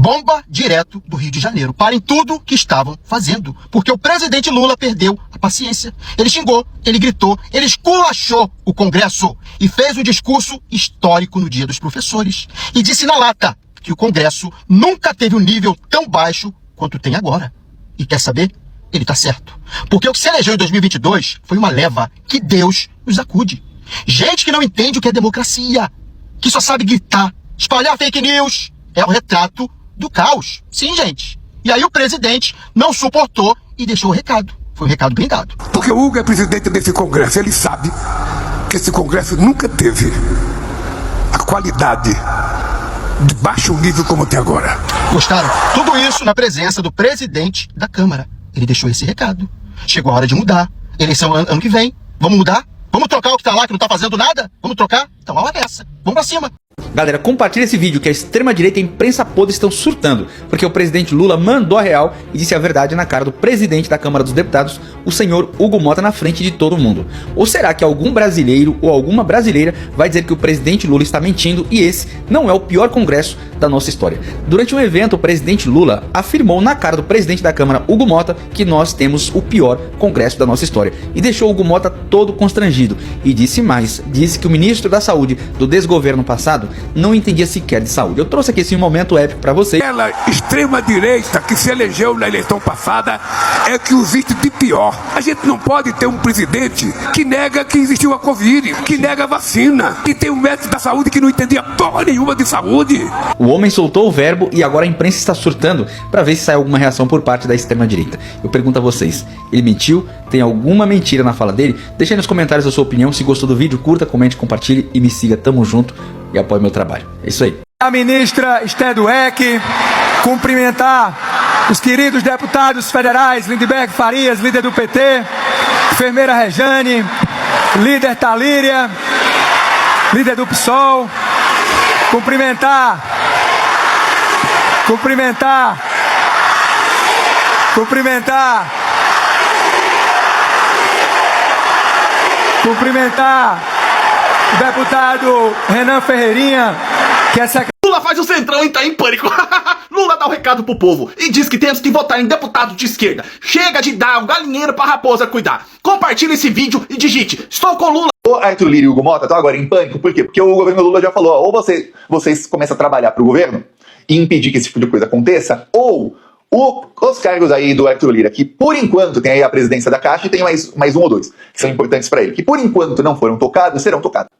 Bomba direto do Rio de Janeiro. Parem tudo que estavam fazendo. Porque o presidente Lula perdeu a paciência. Ele xingou, ele gritou, ele esculachou o Congresso e fez um discurso histórico no Dia dos Professores. E disse na lata que o Congresso nunca teve um nível tão baixo quanto tem agora. E quer saber? Ele tá certo. Porque o que se elegeu em 2022 foi uma leva que Deus nos acude. Gente que não entende o que é democracia, que só sabe gritar, espalhar fake news, é o retrato do caos. Sim, gente. E aí o presidente não suportou e deixou o recado. Foi um recado bem dado. Porque o Hugo é presidente desse Congresso. Ele sabe que esse Congresso nunca teve a qualidade de baixo nível como tem agora. Gostaram? Tudo isso na presença do presidente da Câmara. Ele deixou esse recado. Chegou a hora de mudar. Eleição ano que vem. Vamos mudar? Vamos trocar o que tá lá, que não tá fazendo nada? Vamos trocar? Então a hora é essa. Vamos pra cima. Galera, compartilha esse vídeo que a extrema-direita e a imprensa podre estão surtando, porque o presidente Lula mandou a real e disse a verdade na cara do presidente da Câmara dos Deputados, o senhor Hugo Mota, na frente de todo mundo. Ou será que algum brasileiro ou alguma brasileira vai dizer que o presidente Lula está mentindo e esse não é o pior congresso da nossa história? Durante um evento, o presidente Lula afirmou na cara do presidente da Câmara, Hugo Mota, que nós temos o pior congresso da nossa história e deixou Hugo Mota todo constrangido. E disse mais, disse que o ministro da Saúde do desgoverno passado não entendia sequer de saúde. Eu trouxe aqui esse momento épico pra vocês. Aquela extrema-direita que se elegeu na eleição passada é que existe de pior. A gente não pode ter um presidente que nega que existiu a Covid, que nega a vacina, que tem um médico da saúde que não entendia porra nenhuma de saúde. O homem soltou o verbo e agora a imprensa está surtando pra ver se sai alguma reação por parte da extrema-direita. Eu pergunto a vocês, ele mentiu? Tem alguma mentira na fala dele? Deixa aí nos comentários a sua opinião. Se gostou do vídeo, curta, comente, compartilhe e me siga. Tamo junto e apoie meu trabalho. É isso aí. A ministra Esther Dweck, cumprimentar os queridos deputados federais, Lindbergh Farias, líder do PT, enfermeira Rejane, líder Talíria, líder do PSOL, cumprimentar o deputado Renan Ferreirinha, que é secretário. Lula faz o centrão e tá em pânico. Lula dá o recado pro povo e diz que temos que votar em deputados de esquerda. Chega de dar um galinheiro pra raposa cuidar. Compartilhe esse vídeo e digite: estou com Lula. O Arthur Lira e o Hugo Mota estão agora em pânico. Por quê? Porque o governo Lula já falou, ó, ou vocês começam a trabalhar pro governo e impedir que esse tipo de coisa aconteça, ou os cargos aí do Arthur Lira, que por enquanto tem aí a presidência da Caixa e tem mais um ou dois, que são importantes para ele, que por enquanto não foram tocados, serão tocados.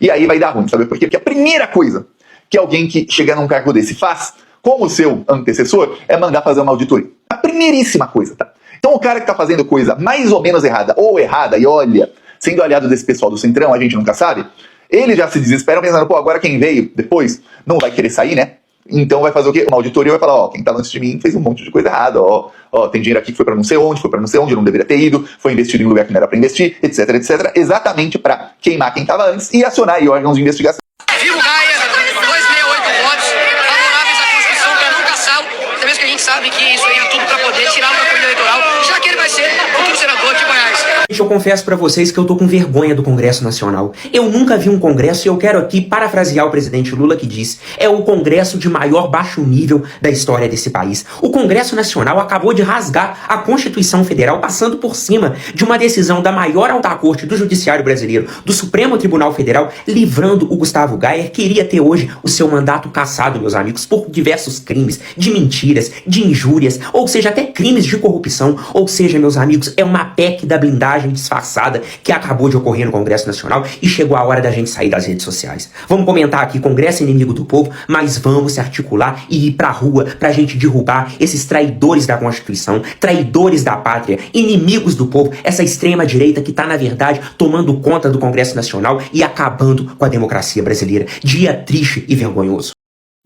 E aí vai dar ruim, sabe por quê? Porque a primeira coisa que alguém que chega num cargo desse faz, como o seu antecessor, é mandar fazer uma auditoria. A primeiríssima coisa, tá? Então o cara que tá fazendo coisa mais ou menos errada, ou errada, e olha, sendo aliado desse pessoal do Centrão, a gente nunca sabe, eles já se desesperam pensando, pô, agora quem veio depois não vai querer sair, né? Então vai fazer o quê? Uma auditoria vai falar, ó, quem tá antes de mim fez um monte de coisa errada, ó, tem dinheiro aqui que foi pra não sei onde, não deveria ter ido, foi investido em lugar que não era pra investir, etc, etc, exatamente pra queimar quem tava antes e acionar aí órgãos de investigação. Viva o Gaia, 268 votos favoráveis à Constituição para não caçá-lo, até mesmo que a gente sabe que isso aí é tudo pra poder tirá-lo da corrida eleitoral, já que ele vai ser futuro senador de Goiás. Eu confesso pra vocês que eu tô com vergonha do Congresso Nacional. Eu nunca vi um Congresso e eu quero aqui parafrasear o presidente Lula que diz: é o Congresso de maior baixo nível da história desse país. O Congresso Nacional acabou de rasgar a Constituição Federal, passando por cima de uma decisão da maior alta corte do Judiciário Brasileiro, do Supremo Tribunal Federal, livrando o Gustavo Gayer, que iria ter hoje o seu mandato cassado, meus amigos, por diversos crimes, de mentiras, de injúrias, ou seja, até crimes de corrupção. Ou seja, meus amigos, é uma PEC da blindagem disfarçada que acabou de ocorrer no Congresso Nacional e chegou a hora da gente sair das redes sociais. Vamos comentar aqui, Congresso inimigo do povo, mas vamos se articular e ir pra rua pra gente derrubar esses traidores da Constituição, traidores da pátria, inimigos do povo, essa extrema direita que tá, na verdade, tomando conta do Congresso Nacional e acabando com a democracia brasileira. Dia triste e vergonhoso.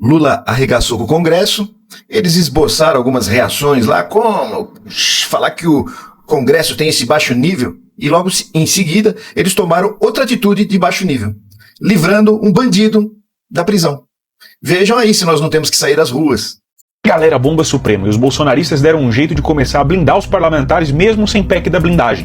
Lula arregaçou com o Congresso, eles esboçaram algumas reações lá, como falar que o Congresso tem esse baixo nível, e logo em seguida eles tomaram outra atitude de baixo nível, livrando um bandido da prisão. Vejam aí se nós não temos que sair às ruas. Galera, bomba suprema, e os bolsonaristas deram um jeito de começar a blindar os parlamentares mesmo sem PEC da blindagem.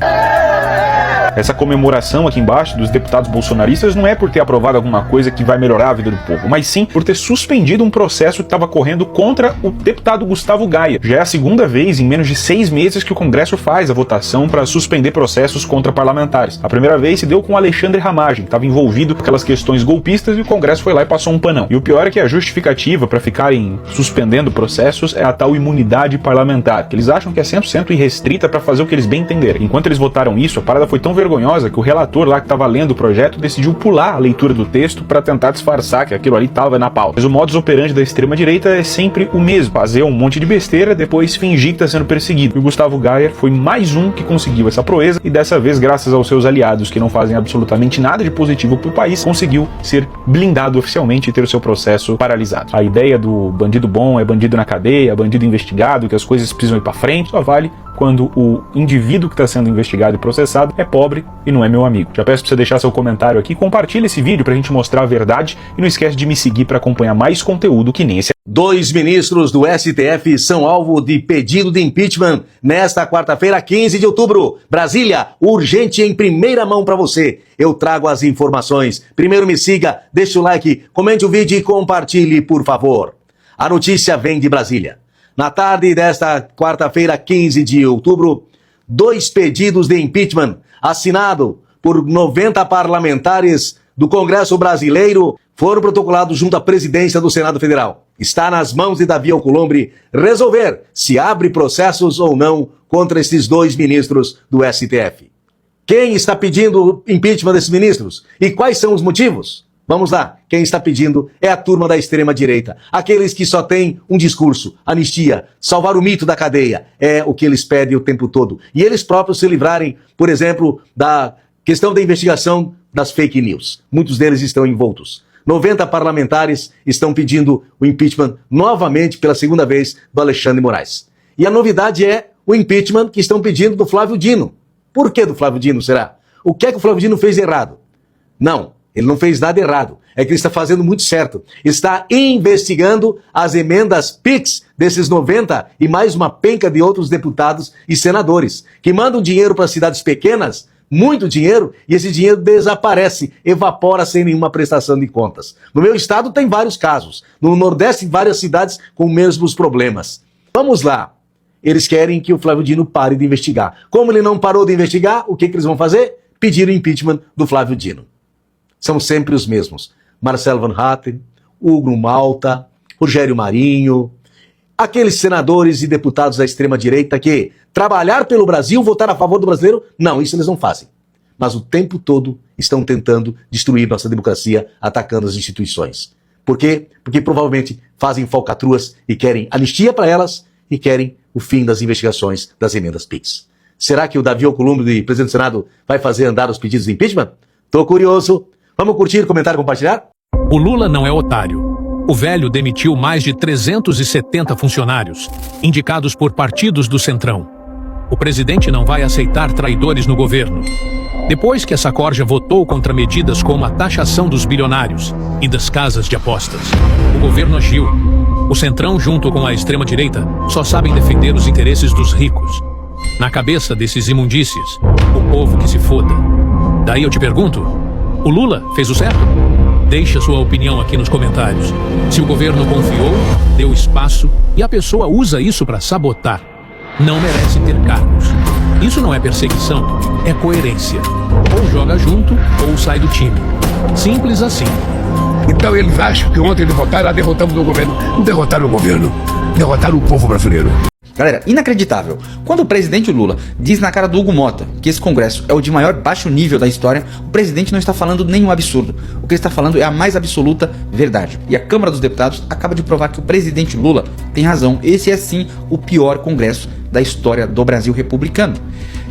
Essa comemoração aqui embaixo dos deputados bolsonaristas não é por ter aprovado alguma coisa que vai melhorar a vida do povo, mas sim por ter suspendido um processo que estava correndo contra o deputado Gustavo Gaia. Já é a segunda vez em menos de 6 meses que o Congresso faz a votação para suspender processos contra parlamentares. A primeira vez se deu com Alexandre Ramagem, que estava envolvido com aquelas questões golpistas, e o Congresso foi lá e passou um panão. E o pior é que a justificativa para ficarem suspendendo processos é a tal imunidade parlamentar, que eles acham que é 100% irrestrita para fazer o que eles bem entenderem. Enquanto eles votaram isso, a parada foi tão vergonhosa que o relator lá que estava lendo o projeto decidiu pular a leitura do texto para tentar disfarçar que aquilo ali estava na pauta. Mas o modus operandi da extrema-direita é sempre o mesmo: fazer um monte de besteira, depois fingir que está sendo perseguido. E o Gustavo Gaia foi mais um que conseguiu essa proeza, e dessa vez, graças aos seus aliados que não fazem absolutamente nada de positivo para o país, conseguiu ser blindado oficialmente e ter o seu processo paralisado. A ideia do bandido bom é bandido na cadeia, bandido investigado, que as coisas precisam ir para frente, só vale quando o indivíduo que está sendo investigado e processado é pobre e não é meu amigo. Já peço para você deixar seu comentário aqui, compartilha esse vídeo pra gente mostrar a verdade e não esquece de me seguir para acompanhar mais conteúdo que nem esse. 2 ministros do STF são alvo de pedido de impeachment nesta quarta-feira, 15 de outubro. Brasília, urgente em primeira mão para você. Eu trago as informações. Primeiro me siga, deixe o like, comente o vídeo e compartilhe, por favor. A notícia vem de Brasília. Na tarde desta quarta-feira, 15 de outubro, 2 pedidos de impeachment assinado por 90 parlamentares do Congresso Brasileiro foram protocolados junto à presidência do Senado Federal. Está nas mãos de Davi Alcolumbre resolver se abre processos ou não contra esses 2 ministros do STF. Quem está pedindo impeachment desses ministros? E quais são os motivos? Vamos lá, quem está pedindo é a turma da extrema-direita. Aqueles que só têm um discurso: anistia, salvar o mito da cadeia. É o que eles pedem o tempo todo. E eles próprios se livrarem, por exemplo, da questão da investigação das fake news. Muitos deles estão envoltos. 90 parlamentares estão pedindo o impeachment novamente pela segunda vez do Alexandre de Moraes. E a novidade é o impeachment que estão pedindo do Flávio Dino. Por que do Flávio Dino, será? O que é que o Flávio Dino fez de errado? Não. Ele não fez nada errado, é que ele está fazendo muito certo. Está investigando as emendas PIX desses 90 e mais uma penca de outros deputados e senadores, que mandam dinheiro para cidades pequenas, muito dinheiro, e esse dinheiro desaparece, evapora sem nenhuma prestação de contas. No meu estado tem vários casos, no Nordeste várias cidades com os mesmos problemas. Vamos lá, eles querem que o Flávio Dino pare de investigar. Como ele não parou de investigar, o que eles vão fazer? Pedir o impeachment do Flávio Dino. São sempre os mesmos: Marcelo Van Hatten, Hugo Malta, Rogério Marinho, aqueles senadores e deputados da extrema-direita que trabalhar pelo Brasil, votar a favor do brasileiro, não, isso eles não fazem. Mas o tempo todo estão tentando destruir nossa democracia, atacando as instituições. Por quê? Porque provavelmente fazem falcatruas e querem anistia para elas e querem o fim das investigações das emendas PIX. Será que o Davi Alcolumbre, presidente do Senado, vai fazer andar os pedidos de impeachment? Tô curioso. Vamos curtir, comentar e compartilhar? O Lula não é otário. O velho demitiu mais de 370 funcionários, indicados por partidos do Centrão. O presidente não vai aceitar traidores no governo. Depois que essa corja votou contra medidas como a taxação dos bilionários e das casas de apostas, o governo agiu. O Centrão, junto com a extrema-direita, só sabem defender os interesses dos ricos. Na cabeça desses imundícies, o povo que se foda. Daí eu te pergunto: o Lula fez o certo? Deixe a sua opinião aqui nos comentários. Se o governo confiou, deu espaço e a pessoa usa isso para sabotar, não merece ter cargos. Isso não é perseguição, é coerência. Ou joga junto ou sai do time. Simples assim. Então eles acham que ontem eles votaram, derrotamos o governo. Não derrotaram o governo, derrotaram o povo brasileiro. Galera, inacreditável. Quando o presidente Lula diz na cara do Hugo Mota que esse congresso é o de maior baixo nível da história, o presidente não está falando nenhum absurdo. O que ele está falando é a mais absoluta verdade. E a Câmara dos Deputados acaba de provar que o presidente Lula tem razão. Esse é sim o pior congresso da história do Brasil republicano.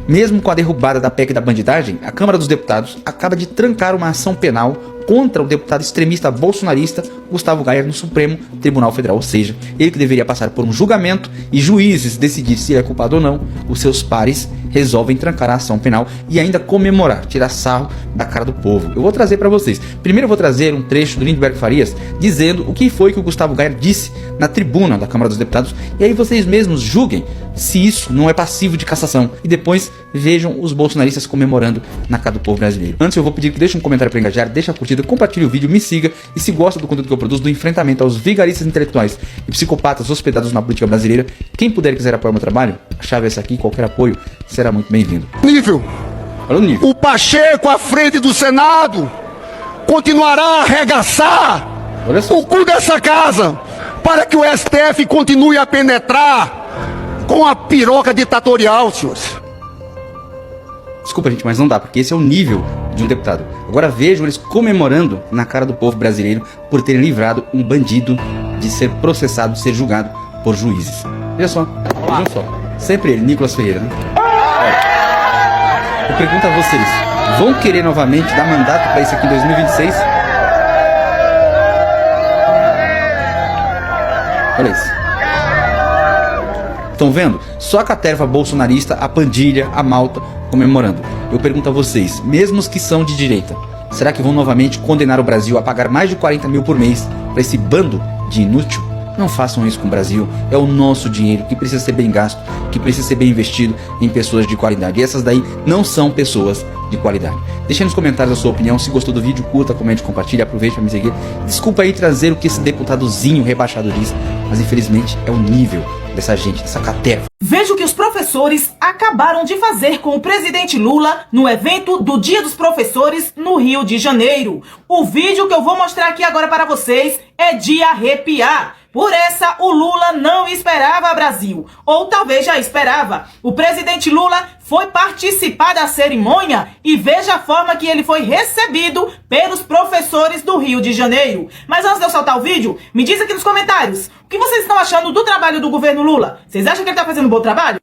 Mesmo com a derrubada da PEC da bandidagem, a Câmara dos Deputados acaba de trancar uma ação penal contra o deputado extremista bolsonarista Gustavo Gaia no Supremo Tribunal Federal. Ou seja, ele que deveria passar por um julgamento e juízes decidir se ele é culpado ou não, os seus pares resolvem trancar a ação penal e ainda comemorar, tirar sarro da cara do povo. Eu vou trazer para vocês. Primeiro eu vou trazer um trecho do Lindenberg Farias dizendo o que foi que o Gustavo Gaia disse na tribuna da Câmara dos Deputados, e aí vocês mesmos julguem se isso não é passivo de cassação. E depois vejam os bolsonaristas comemorando na cara do povo brasileiro. Antes eu vou pedir que deixe um comentário para engajar, deixa a curtida, compartilhe o vídeo, me siga e se gosta do conteúdo que eu produzo, do enfrentamento aos vigaristas intelectuais e psicopatas hospedados na política brasileira, quem puder e quiser apoiar o meu trabalho, a chave é essa aqui, qualquer apoio será muito bem-vindo. O Pacheco à frente do Senado continuará a arregaçar o cu dessa casa para que o STF continue a penetrar com a piroca ditatorial, senhores. Desculpa, gente, mas não dá, porque esse é o nível de um deputado. Agora vejam eles comemorando na cara do povo brasileiro por terem livrado um bandido de ser processado, de ser julgado por juízes. Veja só, vejam só. Sempre ele, Nicolas Ferreira, né? Olha, eu pergunto a vocês, vão querer novamente dar mandato para isso aqui em 2026? Olha isso. Estão vendo? Só a caterva bolsonarista, a pandilha, a malta comemorando. Eu pergunto a vocês, mesmo os que são de direita, será que vão novamente condenar o Brasil a pagar mais de 40 mil por mês para esse bando de inútil? Não façam isso com o Brasil, é o nosso dinheiro que precisa ser bem gasto, que precisa ser bem investido em pessoas de qualidade. E essas daí não são pessoas de qualidade. Deixe nos comentários a sua opinião, se gostou do vídeo, curta, comente, compartilhe, aproveite para me seguir. Desculpa aí trazer o que esse deputadozinho rebaixado diz, mas infelizmente é o nível dessa gente, dessa caterva. Veja o que os professores acabaram de fazer com o presidente Lula no evento do Dia dos Professores no Rio de Janeiro. O vídeo que eu vou mostrar aqui agora para vocês é de arrepiar. Por essa, o Lula não esperava Brasil, ou talvez já esperava. O presidente Lula foi participar da cerimônia e veja a forma que ele foi recebido pelos professores do Rio de Janeiro. Mas antes de eu soltar o vídeo, me diz aqui nos comentários, o que vocês estão achando do trabalho do governo Lula? Vocês acham que ele está fazendo um bom trabalho?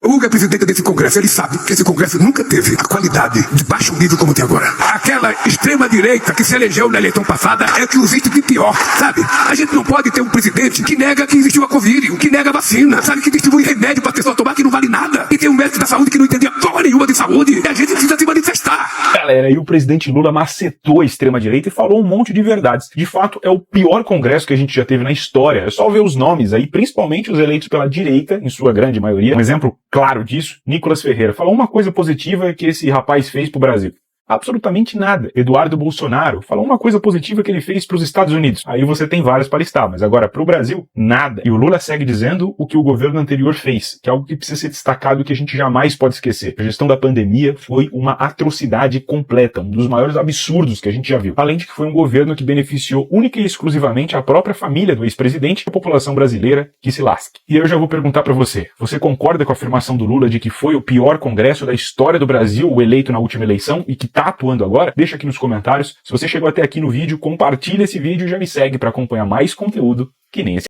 O Hugo é presidente desse Congresso, ele sabe que esse Congresso nunca teve a qualidade de baixo nível como tem agora. Aquela extrema-direita que se elegeu na eleição passada é o que existe de pior, sabe? A gente não pode ter um presidente que nega que existiu a Covid, que nega a vacina, sabe? Que distribui remédio para a pessoa tomar que não vale nada. E tem um médico da saúde que não entendia porra nenhuma de saúde. E a gente precisa se manifestar. Galera, e o presidente Lula macetou a extrema-direita e falou um monte de verdades. De fato, é o pior Congresso que a gente já teve na história. É só ver os nomes aí, principalmente os eleitos pela direita, em sua grande maioria. Um exemplo claro disso, Nicolas Ferreira. Falou uma coisa positiva que esse rapaz fez pro Brasil. Absolutamente nada. Eduardo Bolsonaro falou uma coisa positiva que ele fez para os Estados Unidos. Aí você tem vários para listar, mas agora para o Brasil, nada. E o Lula segue dizendo o que o governo anterior fez, que é algo que precisa ser destacado e que a gente jamais pode esquecer. A gestão da pandemia foi uma atrocidade completa, um dos maiores absurdos que a gente já viu. Além de que foi um governo que beneficiou única e exclusivamente a própria família do ex-presidente e a população brasileira que se lasque. E eu já vou perguntar para você, você concorda com a afirmação do Lula de que foi o pior congresso da história do Brasil, o eleito na última eleição, e que tá atuando agora? Deixa aqui nos comentários. Se você chegou até aqui no vídeo, compartilha esse vídeo e já me segue para acompanhar mais conteúdo que nem esse.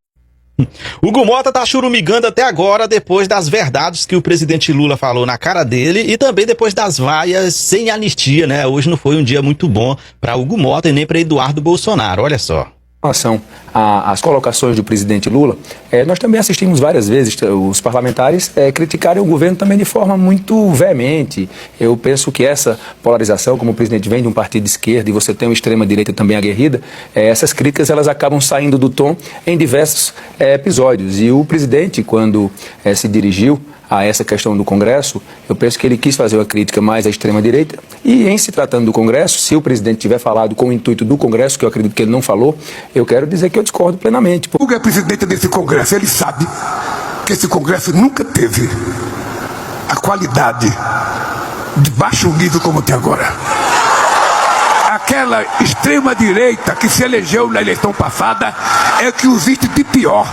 Hugo Mota tá churumigando até agora depois das verdades que o presidente Lula falou na cara dele e também depois das vaias sem anistia, né? Hoje não foi um dia muito bom para Hugo Mota e nem para Eduardo Bolsonaro, olha só. Em relação às colocações do presidente Lula, nós também assistimos várias vezes os parlamentares criticarem o governo também de forma muito veemente. Eu penso que essa polarização, como o presidente vem de um partido de esquerda e você tem uma extrema-direita também aguerrida, essas críticas elas acabam saindo do tom em diversos episódios. E o presidente, quando se dirigiu a essa questão do Congresso, eu penso que ele quis fazer uma crítica mais à extrema-direita e, em se tratando do Congresso, se o presidente tiver falado com o intuito do Congresso, que eu acredito que ele não falou, eu quero dizer que eu discordo plenamente. O Hugo é presidente desse Congresso, ele sabe que esse Congresso nunca teve a qualidade de baixo nível como tem agora. Aquela extrema-direita que se elegeu na eleição passada é o que existe de pior.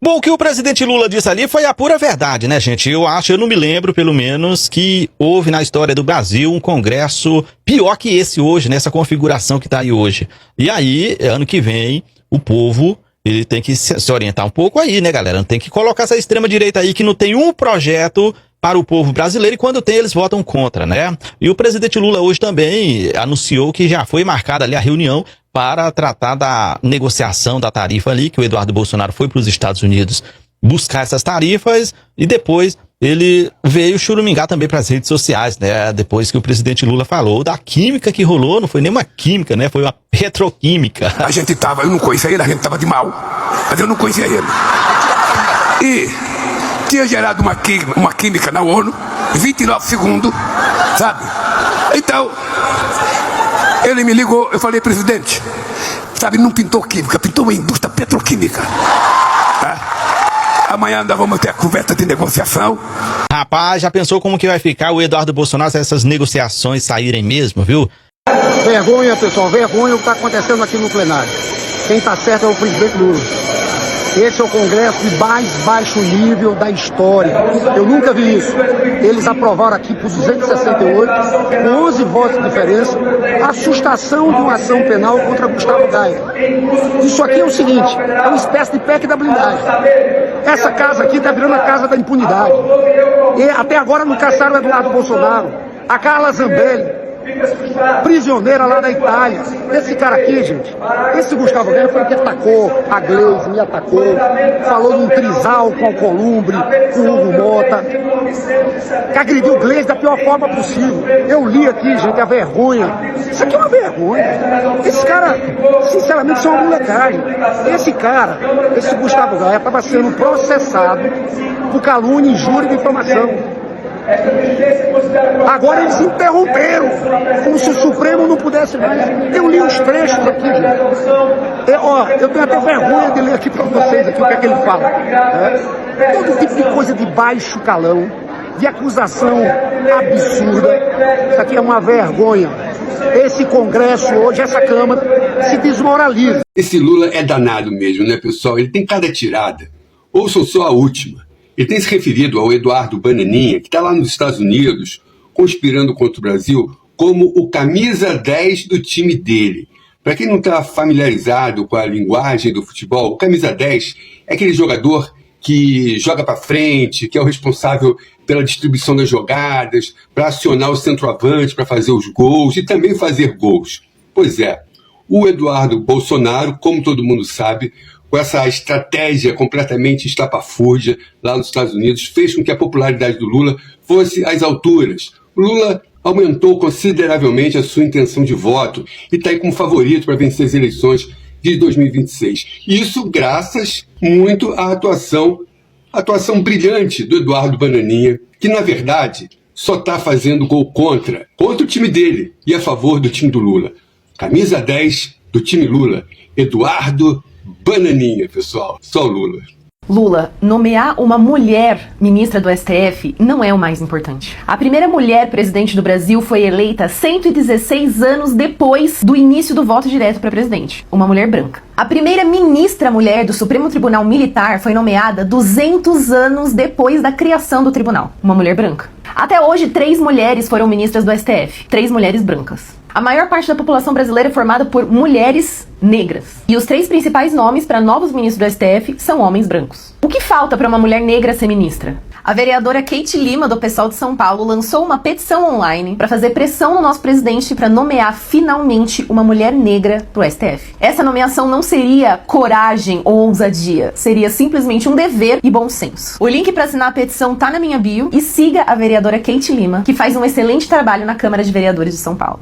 Bom, o que o presidente Lula disse ali foi a pura verdade, né, gente? Eu não me lembro, pelo menos, que houve na história do Brasil um congresso pior que esse hoje, nessa configuração que tá aí hoje. E aí, ano que vem, o povo, ele tem que se orientar um pouco aí, né, galera? Não tem que colocar essa extrema-direita aí que não tem um projeto para o povo brasileiro e quando tem eles votam contra, né? E o presidente Lula hoje também anunciou que já foi marcada ali a reunião para tratar da negociação da tarifa ali, que o Eduardo Bolsonaro foi para os Estados Unidos buscar essas tarifas e depois ele veio churumingar também para as redes sociais, né? Depois que o presidente Lula falou da química que rolou, não foi nem uma química, né? Foi uma petroquímica. Eu não conhecia ele, a gente tava de mal, mas eu não conhecia ele. E tinha gerado uma química na ONU, 29 segundos, sabe? Então, ele me ligou, eu falei, presidente, sabe, não pintou química, pintou uma indústria petroquímica. Tá? Amanhã ainda vamos ter a conversa de negociação. Rapaz, já pensou como que vai ficar o Eduardo Bolsonaro se essas negociações saírem mesmo, viu? Vergonha, pessoal, vergonha o que está acontecendo aqui no plenário. Quem está certo é o presidente Lula. Esse é o congresso de mais baixo nível da história. Eu nunca vi isso. Eles aprovaram aqui por 268, com 11 votos de diferença, a sustação de uma ação penal contra Gustavo Gaia. Isso aqui é o seguinte, é uma espécie de PEC da blindagem. Essa casa aqui está virando a casa da impunidade. E até agora não caçaram o Eduardo Bolsonaro, a Carla Zambelli, prisioneira lá da Itália. Esse cara aqui, gente, esse Gustavo Gaia foi o que atacou a Gleisi, me atacou, falou de um trisal com Alcolumbre, com o Hugo Mota, que agrediu Gleisi da pior forma possível. Eu li aqui, gente, a vergonha. Isso aqui é uma vergonha. Esse cara, sinceramente, isso é uma molecagem. Esse cara, esse Gustavo Gaia, estava sendo processado por calúnia, injúria e difamação. Agora eles interromperam, como se o Supremo não pudesse mais. Eu li os trechos aqui, gente. Eu tenho até vergonha de ler aqui para vocês aqui, o que é que ele fala. Todo tipo de coisa de baixo calão, de acusação absurda. Isso aqui é uma vergonha. Esse Congresso hoje, essa Câmara, se desmoraliza. Esse Lula é danado mesmo, né, pessoal? Ele tem cada tirada. Ouçam só a última. Ele tem se referido ao Eduardo Bananinha, que está lá nos Estados Unidos, conspirando contra o Brasil, como o camisa 10 do time dele. Para quem não está familiarizado com a linguagem do futebol, o camisa 10 é aquele jogador que joga para frente, que é o responsável pela distribuição das jogadas, para acionar o centroavante, para fazer os gols e também fazer gols. Pois é, o Eduardo Bolsonaro, como todo mundo sabe, com essa estratégia completamente estapafúrdia lá nos Estados Unidos, fez com que a popularidade do Lula fosse às alturas. O Lula aumentou consideravelmente a sua intenção de voto e está aí como favorito para vencer as eleições de 2026. Isso graças muito à atuação brilhante do Eduardo Bananinha, que na verdade só está fazendo gol contra o time dele e a favor do time do Lula. Camisa 10 do time Lula, Eduardo Bananinha, pessoal, só o Lula. Lula, nomear uma mulher ministra do STF não é o mais importante. A primeira mulher presidente do Brasil foi eleita 116 anos depois do início do voto direto para presidente, uma mulher branca. A primeira ministra mulher do Supremo Tribunal Militar foi nomeada 200 anos depois da criação do tribunal, uma mulher branca. Até hoje, 3 mulheres foram ministras do STF, 3 mulheres brancas. A maior parte da população brasileira é formada por mulheres negras. E os 3 principais nomes para novos ministros do STF são homens brancos. O que falta para uma mulher negra ser ministra? A vereadora Keiti Lima, do PSOL de São Paulo, lançou uma petição online para fazer pressão no nosso presidente para nomear finalmente uma mulher negra pro STF. Essa nomeação não seria coragem ou ousadia, seria simplesmente um dever e bom senso. O link para assinar a petição tá na minha bio e siga a vereadora Keiti Lima, que faz um excelente trabalho na Câmara de Vereadores de São Paulo.